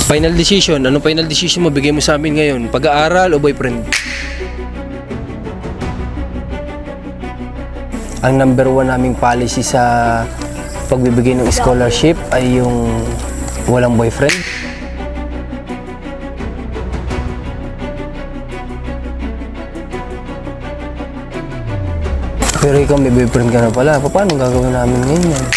Final decision. Anong final decision mo? Bigay mo sa amin ngayon. Pag-aaral o boyfriend? Ang number one naming policy sa pagbibigay ng scholarship ay yung walang boyfriend. Pero ikaw may boyfriend ka na pala. Paano gagawin namin ngayon yan?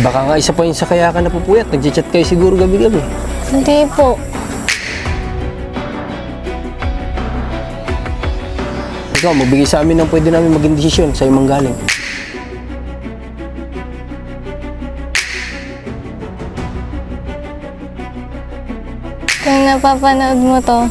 Baka nga isa pa yun sa kaya ka napupuyat. Nag-chat kayo siguro gabi-gabi. Hindi po. Ikaw, magbigay sa amin ng pwede namin maging desisyon sa'yo manggaling. Kung napapanood mo to,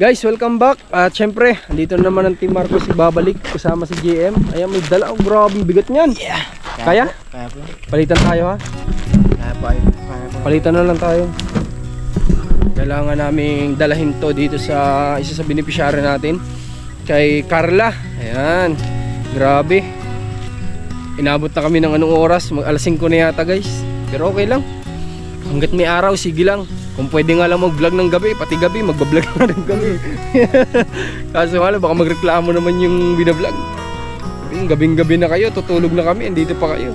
Guys, welcome back. At syempre, andito na naman ang Team Marcos ibabalik kasama si JM. Ayan, may dala. Oh, grabe, bigat niyan. Yeah. Kaya? Kaya po. Palitan tayo ha? Kaya po. Kaya po. Palitan na lang tayo. Kailangan naming dalahin to dito sa isa sa beneficiary natin. Kay Carla. Ayan. Grabe. Inabot na kami ng anong oras. Mag alas 5 na yata guys. Pero okay lang. Hanggat may araw, sige lang. Kung pwede nga lang mag-vlog ng gabi, pati gabi, magbablog na rin kami. Kaso wala, baka magreklamo naman yung binablog. Gabing-gabi na kayo, tutulog na kami, andito pa kayo.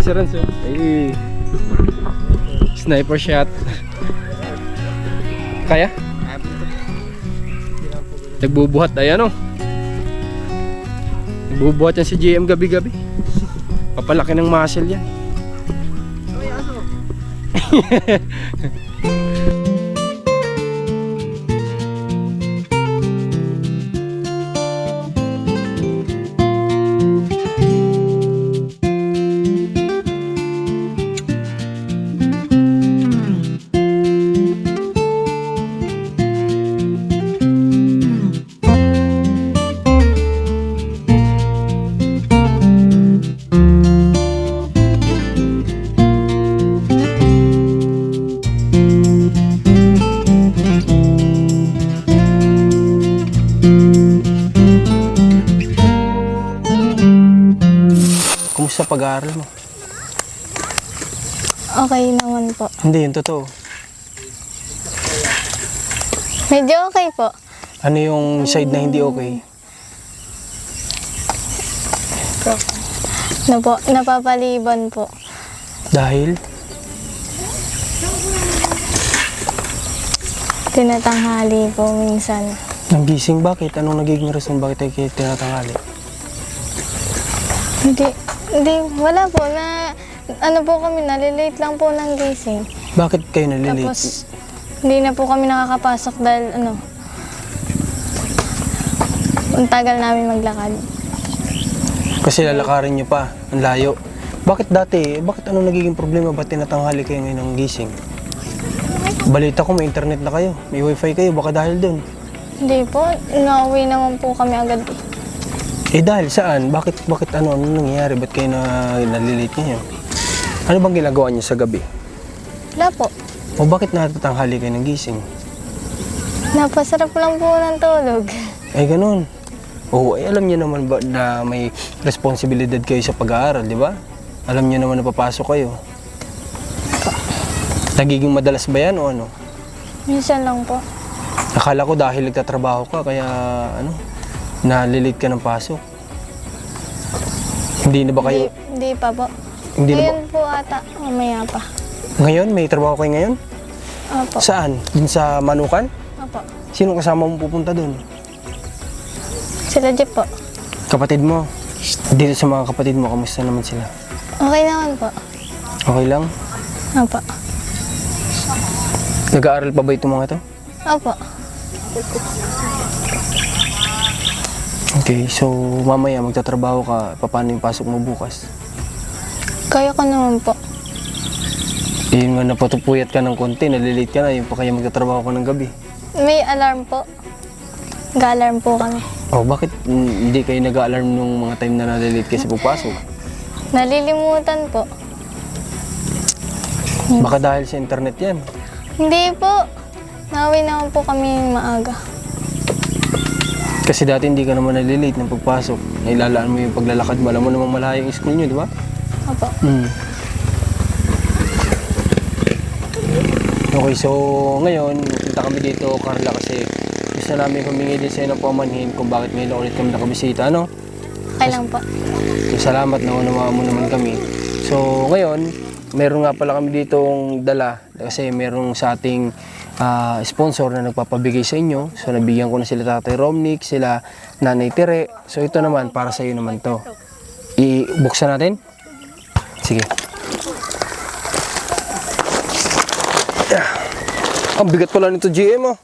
Si Ranso, ay sniper shot. Kaya? Nagbubuhat, ayan o. Nagbubuhat yan si GM gabi-gabi. Papalaki ng muscle yan. Kumusta pag-aaral mo? okay naman po. Hindi, yung totoo. Medyo okay po. Ano yung side na hindi okay? Napapaliban po. Dahil? Tinatanghali po minsan. Nang gising bakit? Anong nagiging rason bakit ay tinatanghali? Hindi, wala po na, po kami, nalilate lang po ng gising. Bakit kayo nalilate? Tapos, hindi na po kami nakakapasok dahil ang tagal namin maglakad. Kasi lalakarin nyo pa, ang layo. Bakit anong nagiging problema? Ba't tinatanghali kayo ngayon ng gising? Balita ko may internet na kayo, may wifi kayo, baka dahil dun. Hindi po, nauwi naman po kami agad. Dahil saan? Bakit ano nangyayari? Ba't kayo nalilate ngayon? Ano bang ginagawa niyo sa gabi? Wala po. O bakit natatanghali kayo ng gising? Napasarap lang po ng tulog. Ay ganun. Oo, alam niyo naman ba na may responsibilidad kayo sa pag-aaral, di ba? Alam niyo naman na papasok kayo. Nagiging madalas ba yan o ano? Minsan lang po. Akala ko dahil nagtatrabaho ka, kaya nalilate ka ng pasok. Hindi na ba kayo? Hindi pa po. Hindi na ba? Ngayon po ata, mamaya pa. Ngayon? May trabaho kayo ngayon? Opo. Saan? Din sa Manukan? Opo. Sino kasama mo pupunta doon? Sila Jeep po. Kapatid mo? Dito sa mga kapatid mo, kamusta naman sila? Okay naman po. Okay lang? Opo. Nag-aaral pa ba itong mga ito? Opo. Okay, so mamaya magtatrabaho ka, paano yung pasok mo bukas? Kaya ko naman po. Yun nga, napatupuyat ka ng konti, nalilate ka na, yung pa kaya magtatrabaho ka ng gabi. May alarm po. Ga-alarm po kami. Oh, bakit hindi kayo nag-alarm nung mga time na nalilate kayo sa pagpasok? Nalilimutan po. Baka dahil sa internet yan. Hindi po. Nauwi naman po kami maaga. Kasi dati hindi ka naman nalilate ng pagpasok. Nailalaan mo yung paglalakad mo. Alam mo namang malayo yung school nyo, di ba? Opo. Okay, so ngayon, punta kami dito, Carla, kasi gusto namin humingi din sa'yo ng pamanhin kung bakit ngayon ulit kami nakabisita, ano? Okay lang po. So, salamat na unawaan mo naman kami. So, ngayon, meron nga pala kami ditong dala kasi merong sa ating sponsor na nagpapabigay sa inyo. So, nabigyan ko na sila Tatay Romnick, sila Nanay Tere. So, ito naman, para sa iyo naman to. Ibuksan natin? Sige. Ang bigat pala nito, GM, oh.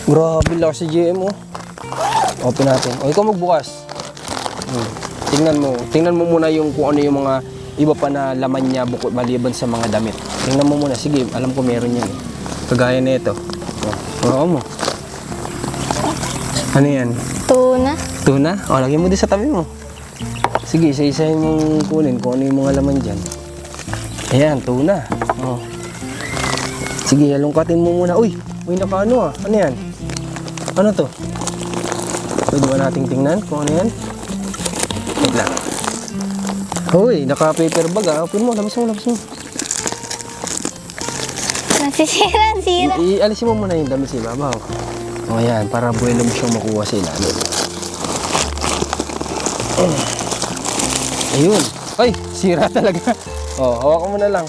Grabe lang si GM, oh. Open natin. O, ikaw magbukas. Tingnan mo muna yung kung ano yung mga iba pa na laman niya bukod maliban sa mga damit. Tingnan mo muna. Sige, alam ko meron yan, eh. Kagaya na ito. Oo mo. Ano yan? Tuna. Tuna? O, lagyan mo din sa tabi mo. Sige, isa-isahin mong kunin kung ano yung mga laman dyan. Ayan, tuna. O. Sige, halongkatin mo muna. Uy, nakaano ah. Ano yan? Ano to? Pwede ba nating tingnan kung ano yan? Wait lang. Uy, naka-paper bag ah. Open mo, labas mo. Nasisira, sira. Alisin mo muna yung damit sa ibabaw. O yan, para buwelo mo siyang makuha sa ilalim. Ayun. Ay, sira talaga. O, hawakan mo na lang.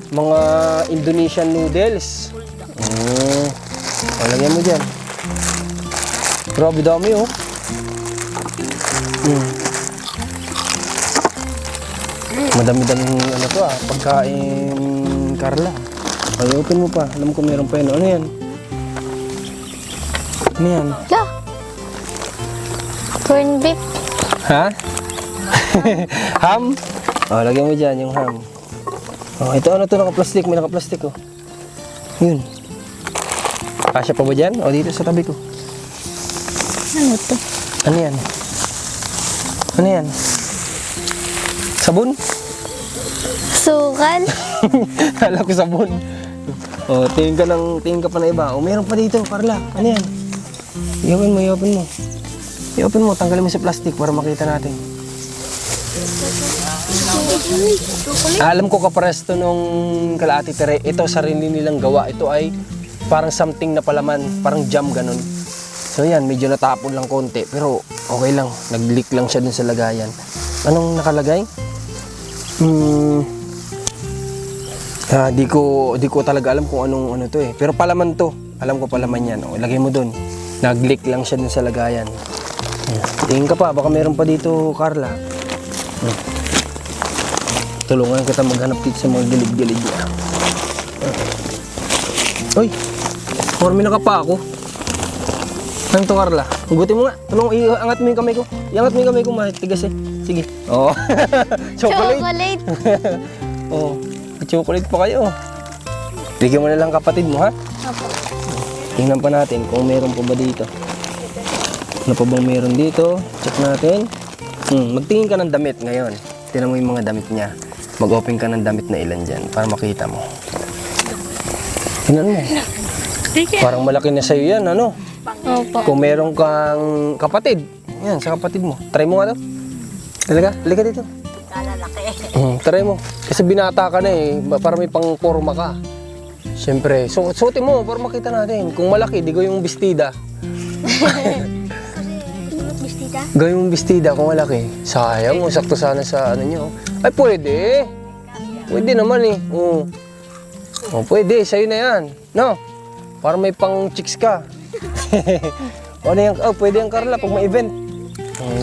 Mga Indonesian noodles. O, lagyan mo dyan. Grabe dami, oh. Madami-daming ano to ah, pagkain, Carla. Ay, open mo pa. Alam ko meron pa yun. Ano yan? Ano yan? La. Corn beef. Ha? Ham? O, lagyan mo dyan yung ham. Oh, ito ano to, naka-plastic. May naka-plastic, oh. Yun. Kasya pa ba dyan? O, dito sa tabi ko. Ano to? Ano yan? Ano yan? Sabon? Sukal. Kala ko sabon. O, tingin ka pa na iba. O, meron pa dito, Carla. Ano yan? I-open mo. Tanggalin mo sa plastic para makita natin. Alam ko kapares to nung kala Ate Tere. Ito, sarili nilang gawa. Ito ay parang something na palaman. Parang jam, ganun. So yan, medyo natapon lang konti. Pero okay lang. Nag-leak lang siya dun sa lagayan. Anong nakalagay? Di ko talaga alam kung anong ano to eh. Pero palaman to. Alam ko palaman yan. O, lagay mo dun. Nag-leak lang siya dun sa lagayan. Tingin ka pa. Baka meron pa dito, Carla. Tulungan kita maghanap dito sa mga gilid-gilid niya. Uy! Formina ka pa ako. Ano to, Carla? Hugutin mo nga. Tulungan, iangat mo yung kamay ko. Iangat mo yung kamay ko, matigas eh. Sige. Oo. Chocolate. Chocolate. Oo. Chocolate pa kayo. Bigyan mo na lang kapatid mo, ha? Opo. Tingnan pa natin kung meron pa ba dito. Ano pa bang meron dito? Check natin. Magtingin ka ng damit ngayon. Tingnan mo yung mga damit niya. Mag-open ka ng damit na ilan dyan para makita mo. Tingnan mo. Parang malaki na sa'yo yan, ano? Opo. Kung meron kang kapatid, yan, sa kapatid mo. Try mo nga to. Talaga? Halika dito. Try mo. Kasi binata ka na eh, para may pang-forma ka. Siyempre, suotin mo para makita natin. Kung malaki, di gawin mong bestida. Gawin mong bestida kung malaki. Sayang, sakto sana sa ano nyo. Ay, pwede. Pwede naman eh. Oo. Oh, pwede, sa'yo na yan. No? Para may pang-chicks ka. Ano yan? Oh, pwede yan, Carla, pag may event.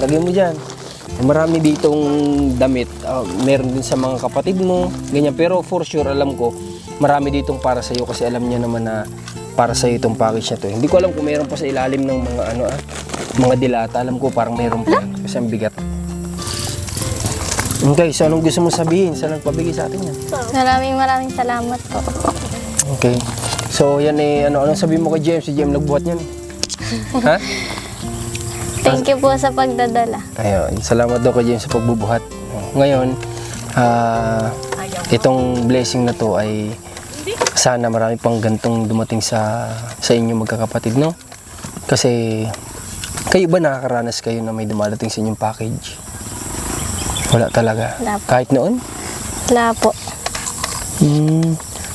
Lagay mo dyan. Marami ditong damit. Meron din sa mga kapatid mo. Ganyan. Pero for sure, alam ko, marami ditong para sa'yo kasi alam niya naman na para sa'yo itong package na to. Hindi ko alam kung meron pa sa ilalim ng mga mga dilata. Alam ko parang meron pa kasi ang bigat. Okay, so anong gusto mo sabihin sa nagpabigay sa atin yan? Maraming salamat po. Okay. So yan eh, anong sabihin mo kay James? Si James nagbuhat niyan. Ha? Thank you po sa pagdadala. Ayun, salamat daw kay James sa pagbubuhat. Ngayon, itong blessing na to ay sana marami pang gantong dumating sa inyo magkakapatid, no? Kasi kayo ba nakakaranas kayo na may dumadating sa inyong package? Wala talaga. Wala po. Kahit noon? Wala po.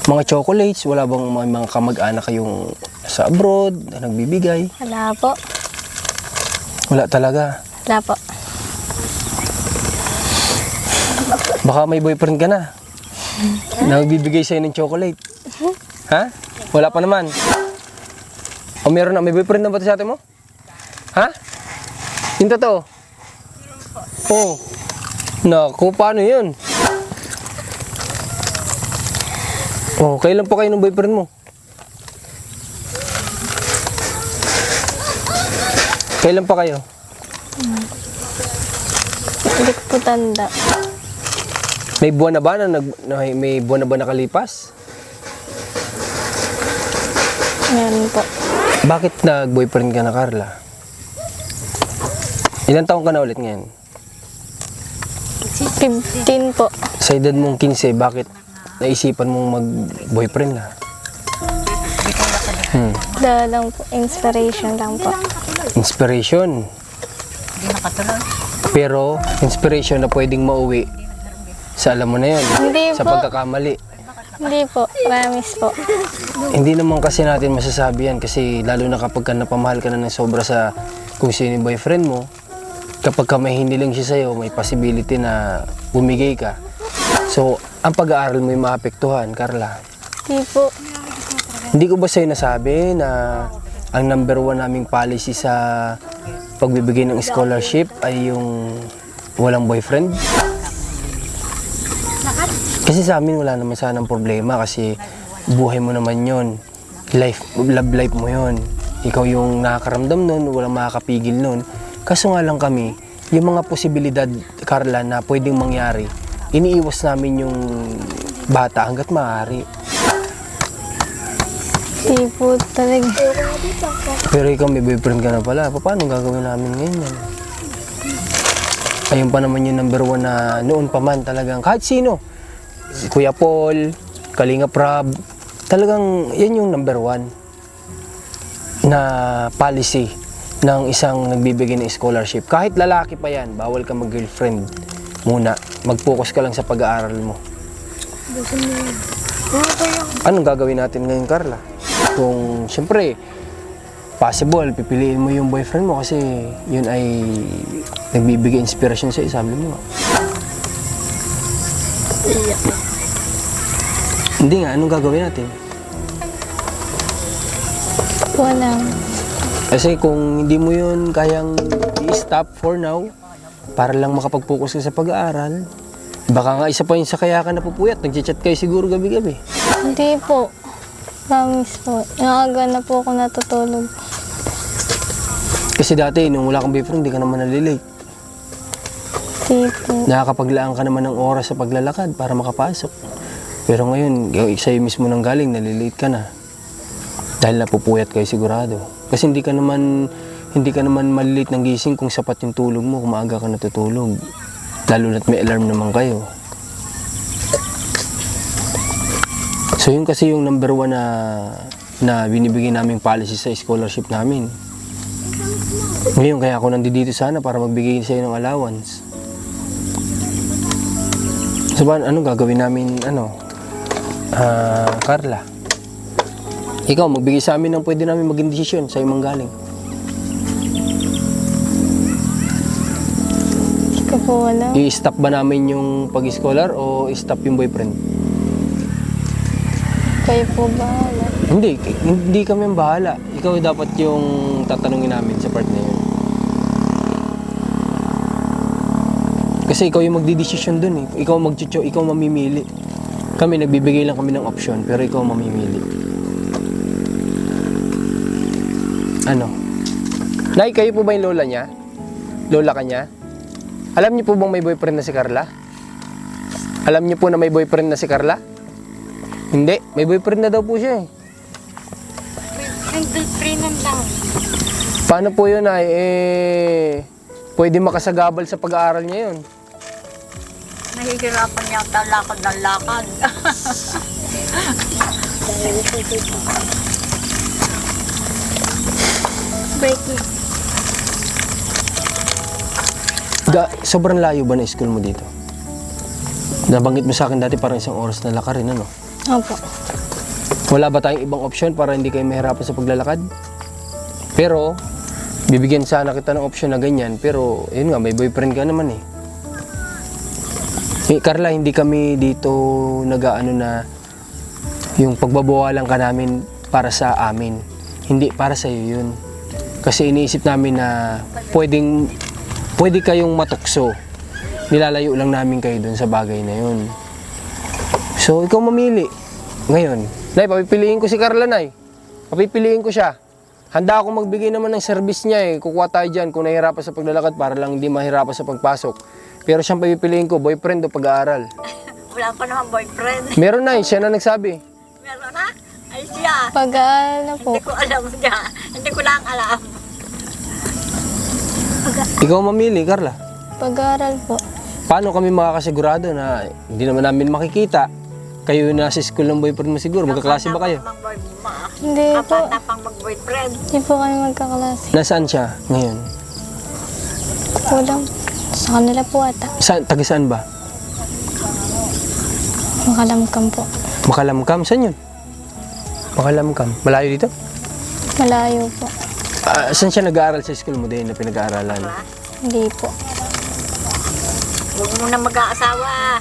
Mga chocolates, wala bang mga kamag-anak kayong sa abroad na nagbibigay? Wala po. Wala talaga. Wala po. Baka may boyfriend ka na. Na nagbibigay sa'yo ng chocolate. Ha? Wala pa naman. O meron na, may boyfriend na ba ito sa atin mo? Ha? Yung totoo? Oo. Naku, paano yun? Oh, kailan pa kayo ng boyfriend mo? Kailan pa kayo? Hindi ko po tanda. May buwan na ba may buwan na ba nakalipas? Meron po. Bakit nag-boyfriend ka na, Carla? Ilang taon ka na ulit ngayon? 15 po. Sa edad mong 15, bakit naisipan mong mag-boyfriend na? Dahil lang po. Inspiration lang po. Inspiration. Pero, inspiration na pwedeng mauwi sa alam mo na yun. Hindi Sa po. pagkakamali. Hindi po. Promise po. Hindi naman kasi natin masasabi yan kasi lalo na kapag ka napamahal ka na ng sobra sa kung sino yung boyfriend mo, kapag ka may hiniling siya sa'yo, may possibility na bumigay ka. So, ang pag-aaral mo yung maapektuhan, Carla. Hindi po. Hindi ko ba sa'yo nasabi na ang number 1 naming policy sa pagbibigay ng scholarship ay yung walang boyfriend? Kasi sa amin wala naman sanang problema kasi buhay mo naman yon, love life mo yon. Ikaw yung nakakaramdam nun, walang makakapigil nun. Kaso nga lang kami, yung mga posibilidad, Carla, na pwedeng mangyari, iniiwas namin yung bata hanggat maaari. Hindi po talaga. Pero ikaw may boyfriend ka na pala, paano gagawin namin ngayon yan? Ayun pa naman yung number 1 na noon pa man talagang kahit sino. Si Kuya Paul, Kalinga Prab, talagang yan yung number 1 na policy ng isang nagbibigay ng scholarship. Kahit lalaki pa yan, bawal ka mag-girlfriend muna. Mag-focus ka lang sa pag-aaral mo. Anong gagawin natin ngayon, Carla? Kung, siyempre, possible, pipiliin mo yung boyfriend mo kasi yun ay nagbibigay inspirasyon sa sabi mo. Hindi nga, anong gagawin natin? Wala. Kasi kung hindi mo yun kayang i-stop for now, para lang makapag-focus ka sa pag-aaral, baka nga isa pa yun sa kaya ka napupuyat, nag-chat kayo siguro gabi-gabi. Hindi po. Promise po. Naaga na po ako natutulog. Kasi dati, nung wala kang boyfriend, hindi ka naman nalilate. Hindi po. Nakakapaglaan ka naman ng oras sa paglalakad para makapasok. Pero ngayon, sa'yo mismo nang galing, nalilate ka na. Dahil napupuyat kayo sigurado. Kasi hindi ka naman malilate ng gising kung sapat yung tulog mo, kung maaga ka natutulog. Lalo na't may alarm naman kayo. So yun kasi yung number 1 na binibigay naming policy sa scholarship namin. Ngayon, kaya ako nandito sana para magbigay sa'yo ng allowance. So ba, anong gagawin namin, Carla? Ikaw, magbigay sa amin ng pwede namin maging desisyon sa'yo manggaling. Hindi ko po alam. I-stop ba namin yung pag-scholar o i-stop yung boyfriend? Kayo po ba? Hindi kami ang bahala. Ikaw dapat yung tatanungin namin sa part na yun. Kasi ikaw yung magdidesisyon dun eh. Ikaw mamimili. Kami, nagbibigay lang kami ng option, pero ikaw mamimili. Ano? Nay, kayo po ba yung lola niya? Lola ka niya? Alam niyo po bang may boyfriend na si Carla? Alam niyo po na may boyfriend na si Carla? Hindi, may boyfriend na daw po siya eh. Nag-girlfriend lang. Paano po yun ay pwede makasagabal sa pag-aaral niya yun? Nahihirapan yata lakad ng lakad. Break na. Sobrang layo ba na school mo dito? Nabanggit mo sa akin dati parang 1 oras na lakarin, ano? Opo. Wala ba tayong ibang option para hindi kayo mahirapan sa paglalakad? Pero, bibigyan sana kita ng option na ganyan, pero yun nga, may boyfriend ka naman eh. Carla, hindi kami dito nag-aano na yung pagbabawalan ka namin para sa amin. Hindi, para sa iyo yun. Kasi iniisip namin na pwede kayong matukso. Nilalayo lang namin kayo dun sa bagay na yun. So, ikaw mamili. Ngayon, Nay, papipiliin ko si Carla, Nay. Papipiliin ko siya. Handa ako magbigay naman ng service niya eh. Kukuha tayo dyan kung nahihirapan sa paglalakad para lang hindi mahirapan sa pagpasok. Pero siyang papipiliin ko, boyfriend o pag-aaral. Wala pa naman boyfriend. Meron na, siya na nagsabi. Meron na? Ay siya. Pag-aaral na po. Hindi ko alam siya. Hindi ko lang alam. Ikaw mamili, Carla. Pag-aaral po. Paano kami makakasigurado na hindi naman namin makikita? Kayo nasa school ng boyfriend mo siguro, magkaklase ba kayo? Hindi po. Kapata pang mag-boyfriend. Hindi po kami magkaklase. Nasaan siya ngayon? Kulang. Sa kanila po ata. Taga saan ba? Makalamkam po. Makalamkam? Saan yun? Makalamkam. Malayo dito? Malayo po. Saan siya nag-aaral sa school mo din na pinag-aaralan? Hindi po. Huwag mo na mag-aasawa.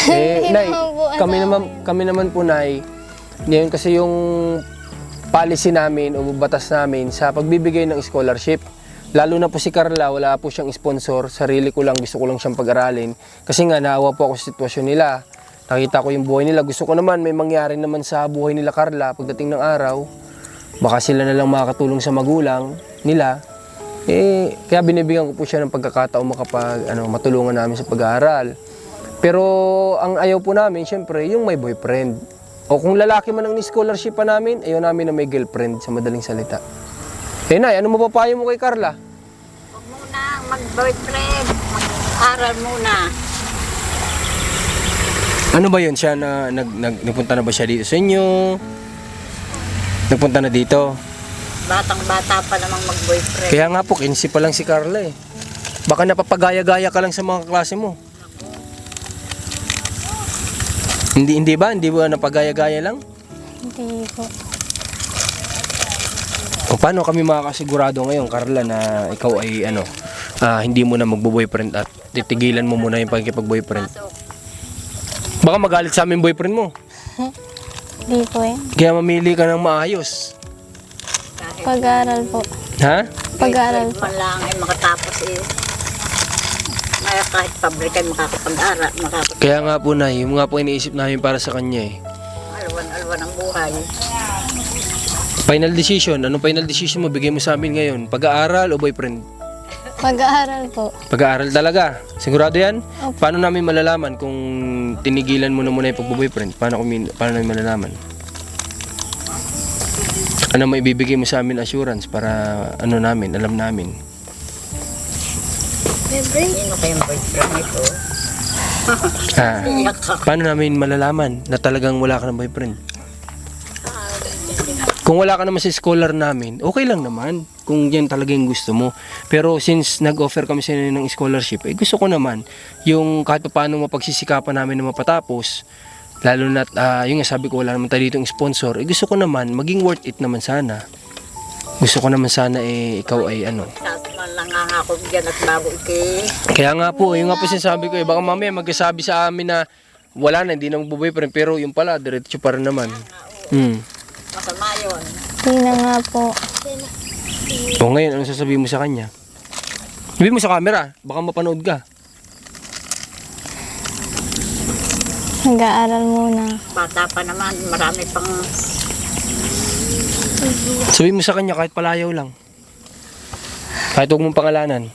Eh, Hindi Nay, naman po, kami naman po, Nay, ngayon kasi yung policy namin o batas namin sa pagbibigay ng scholarship, lalo na po si Carla, wala po siyang sponsor, sarili ko lang, gusto ko lang siyang pag-aralin. Kasi nga, naawa po ako sa sitwasyon nila. Nakita ko yung buhay nila. Gusto ko naman, may mangyari naman sa buhay nila, Carla, pagdating ng araw. Baka sila na lang makakatulong sa magulang nila. Kaya binibigyan ko po siya ng pagkakataon matulungan namin sa pag-aaral. Pero ang ayaw po namin, syempre, yung may boyfriend. O kung lalaki man ang scholarship pa namin, ayaw namin na may girlfriend sa madaling salita. Nay, ano mapapayo mo kay Carla? Huwag muna mag-boyfriend. Mag-aral muna. Ano ba yun siya na nagpunta na ba siya dito sa inyo? Nagpunta na dito? Batang-bata pa namang mag-boyfriend. Kaya nga po, 15 pa lang si Carla eh. Baka napapagaya-gaya ka lang sa mga klase mo. Hindi ba napagaya-gaya lang? Hindi po. O paano kami makakasigurado ngayon, Carla, na ikaw ay hindi mo na magbo-boyfriend at titigilan mo muna yung pagkipag-boyfriend? Baka magalit sa amin boyfriend mo. Hindi po eh. Kaya mamili ka ng maayos. Pag-aaral po. Ha? Pag-aaral po. Man lang ay makatapos eh. Kahit pabrika ay makakapag-aral. Kaya nga po, Nay, yung nga po iniisip namin para sa kanya eh. Alwan-alwan ang buhay. Final decision. Anong final decision mo? Bigay mo sa amin ngayon. Pag-aaral o boyfriend? Pag-aaral po. Pag-aaral talaga. Sigurado yan? Paano namin malalaman kung tinigilan mo na muna yung pag-boyfriend? Paano namin malalaman? Ano may ibibigay mo sa amin assurance para alam namin? Sino kayong boyfriend nito? Paano namin malalaman na talagang wala ka ng boyfriend? Kung wala ka naman sa scholar namin, okay lang naman kung yan talaga yung gusto mo. Pero since nag-offer kami sa inyo ng scholarship, gusto ko naman yung kahit paano mapagsisikapan namin na mapatapos, lalo na yung sabi ko wala naman tayo dito yung sponsor, gusto ko naman maging worth it naman sana. Gusto ko naman sana ikaw ay Sasman lang nga ako dyan at bago Kaya nga po, yung nga po sinasabi ko baka mamaya magsasabi sa amin na wala na, hindi na magbo-boyfriend, pero yung pala, diretso pa rin naman. Masama yun. Hindi na nga po. O ngayon, anong sasabihin mo sa kanya? Sabihin mo sa camera, baka mapanood ka. Nag-aaral muna. Bata pa naman, marami pang... Sabihin mo sa kanya kahit palayaw lang. Kahit huwag mong pangalanan.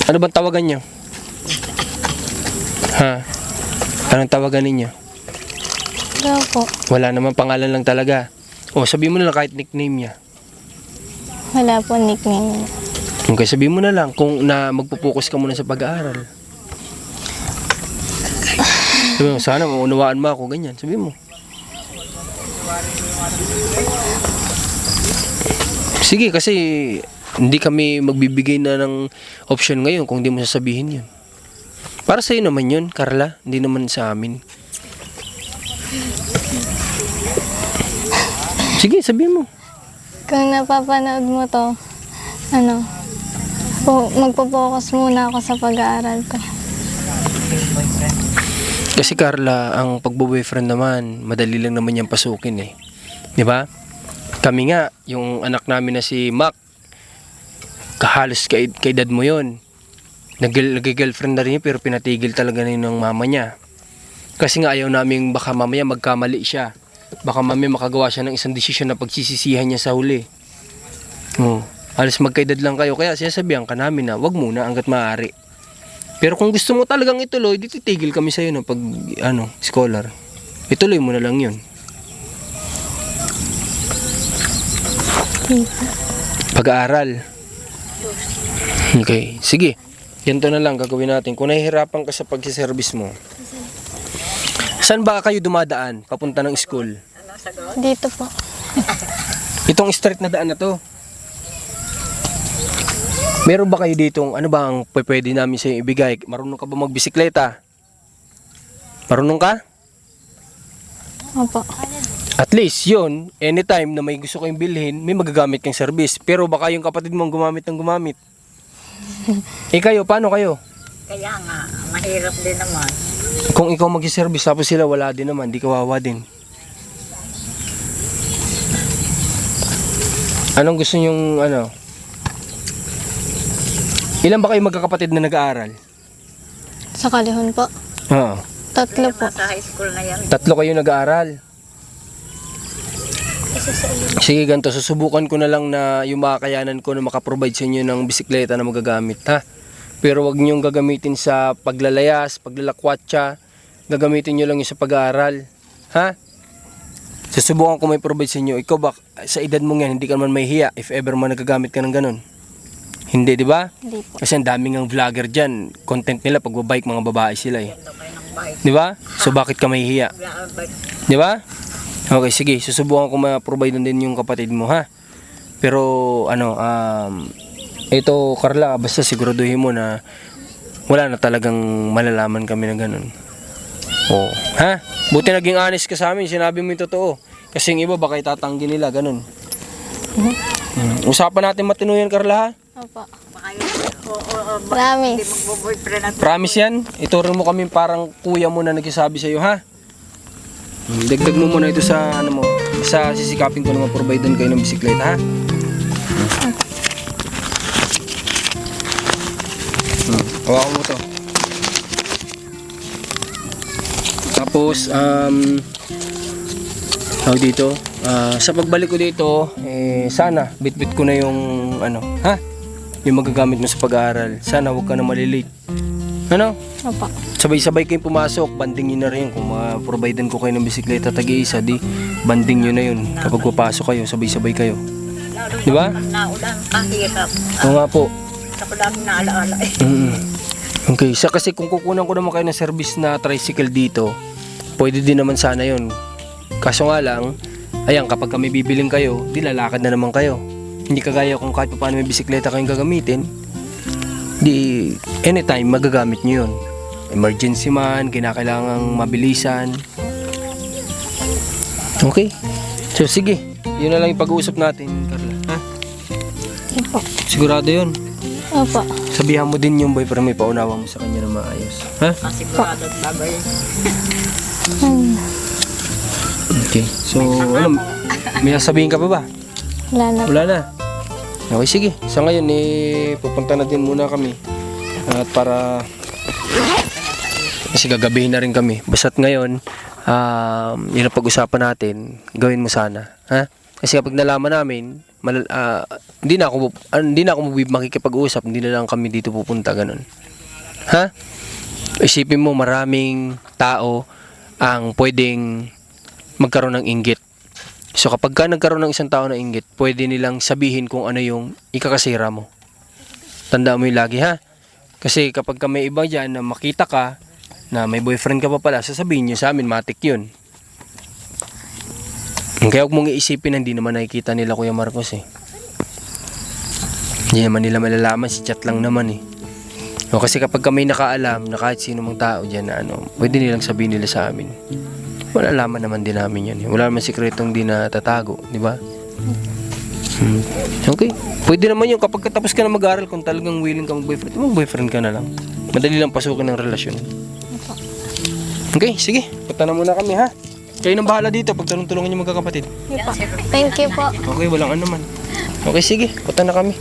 Ano bang tawagan niyo? Ha? Anong tawagan ninyo? Wala po. Wala naman, pangalan lang talaga. O, sabihin mo na lang kahit nickname niya. Wala po nickname. Okay, sabihin mo na lang kung magpo-focus ka muna sa pag-aaral. Sabi mo, sana maunawaan mo ako, ganyan. Sabi mo. Sige, kasi hindi kami magbibigay na ng option ngayon kung di mo sasabihin yun. Para sa'yo naman yun, Carla. Hindi naman sa amin. Sige, sabihin mo. Kung napapanood mo to, magpo-focus muna ako sa pag-aaral ko. Kasi Carla, ang pagbo-boyfriend naman, madali lang naman yung pasukin eh. Di ba? Kami nga, yung anak namin na si Mac, kahalos kay dad mo yun. Nag-girlfriend na rin yun, pero pinatigil talaga na yun ng mama niya. Kasi nga ayaw namin baka mamaya magkamali siya. Baka mamaya makagawa siya ng isang desisyon na pagsisisihan niya sa huli. Halos magkaedad lang kayo, kaya sinasabihan ka namin na wag muna hanggat maaari. Pero kung gusto mo talagang ituloy, di titigil kami sa'yo ng pag, scholar. Ituloy mo na lang yun. Pag-aaral. Okay, sige. Ganito na lang gagawin natin. Kung nahihirapan ka sa pag-service mo, saan ba kayo dumadaan papunta ng school? Dito po. Itong straight na daan na to. Meron ba kayo ditong, ano ba ang pwede namin sa'yo ibigay? Marunong ka ba magbisikleta? Marunong ka? Opo. At least yun, anytime na may gusto kayong bilhin, may magagamit kang service. Pero baka yung kapatid mong gumamit ng gumamit. Kayo, paano kayo? Kaya nga, mahirap din naman. Kung ikaw mag-service tapos sila wala din naman, di kawawa din. Anong gusto nyong, ilan ba kayo magkakapatid na nag-aaral? Sa Kalihon po. Oo. 3 po. Nasa high school na yan. 3 kayo nag-aaral. Sige, ganito, susubukan ko na lang na yung makakayanan ko na makaprovide sa inyo ng bisikleta na magagamit, ha? Pero wag niyong gagamitin sa paglalayas, paglalakwatsa. Gagamitin niyo lang yung sa pag-aaral, ha? Susubukan ko may provide sa inyo. Ikaw ba, sa edad mo yan, hindi ka naman mahihiya if ever man nagagamit ka ng ganun? Hindi, di ba? Hindi po. Kasi ang daming ang vlogger dyan. Content nila, pagbabike, mga babae sila eh. Di ba? So bakit ka mahihiya? Di ba? Okay, sige. Susubukan ko ma-provide din yung kapatid mo, ha? Pero, ito, Carla, basta siguraduhin mo na wala na talagang malalaman kami na ganun. Oh, ha? Buti naging honest ka sa amin, sinabi mo yung totoo. Kasi yung iba, baka itatanggi nila, ganun. Usapan natin matino yan, Carla, ha? Opo. Hindi Promise. magbo-boyfriend at Promise yan? Ituro mo kami parang kuya mo na nagsasabi sa'yo, ha? Dagdag mo muna ito sa, sa sisikapin ko na ma-providean kayo ng bisikleta, ha? Hawakan mo to. Tapos, tawag dito, sa pagbalik ko dito, sana, bitbit ko na yung, ha? Yung magagamit mo sa pag-aaral. Sana huwag ka na malilate. Ano? Opo. Sabay-sabay kayong pumasok, banding nyo na rin. Kung ma-providean ko kayo ng bisikleta tag-iisa, di banding nyo na yun. Kapag papasok kayo, sabay-sabay kayo. Di ba? naulan, kahirap. Oo nga po. Ako dami na alaala eh. Okay, kasi kung kukunan ko naman kayo ng service na tricycle dito, pwede din naman sana yun. Kaso nga lang, ayan, kapag kami bibiling kayo, di lalakad na naman kayo. Hindi kagaya kung kahit pa paano may bisikleta kayong gagamitin, di anytime magagamit nyo yun. Emergency man, kinakailangang mabilisan. Okay. So sige, yun na lang yung pag-uusap natin, Carla. Ha? Opo. Sigurado yun. Opo. Sabihan mo din yung boyfriend mo, ipaunawa mo sa kanya na maayos. Ha? Kasigurado at babay. Okay. So, may sasabihin ka pa ba? Wala na. Wala na. Okay, sige. Sa ngayon, pupunta na din muna kami. At para, kasi gagabihin na rin kami. Basta't ngayon, yun ang pag-usapan natin, gawin mo sana. Ha? Kasi kapag nalaman namin, hindi na ako makikipag-usap, hindi na lang kami dito pupunta, ganun. Ha? Isipin mo, maraming tao ang pwedeng magkaroon ng inggit. So kapag ka nagkaroon ng isang tao na inggit, pwede nilang sabihin kung ano yung ikakasira mo. Tandaan mo yung lagi, ha? Kasi kapag ka may iba dyan na makita ka, na may boyfriend ka pa pala, sasabihin nyo sa amin, matik yun. Kaya huwag mong iisipin na hindi naman nakikita nila Kuya Marcos eh. Hindi naman nila malalaman, si chat lang naman eh. O, kasi kapag may nakaalam na kahit sino mang tao dyan na pwede nilang sabihin nila sa amin. Malalaman naman din namin yan eh. Wala naman sikretong di natatago, di ba? Okay. Pwede naman yun kapag tapos ka na mag-aaral, kung talagang willing ka mag-boyfriend, mag-boyfriend ka na lang. Madali lang pasukin ng relasyon. Okay, sige. Punta na muna kami ha. Kayo nang bahala dito pag tulong-tulungan yung magkakapatid. Thank you po. Okay, walang ano man. Okay, sige. Punta na kami.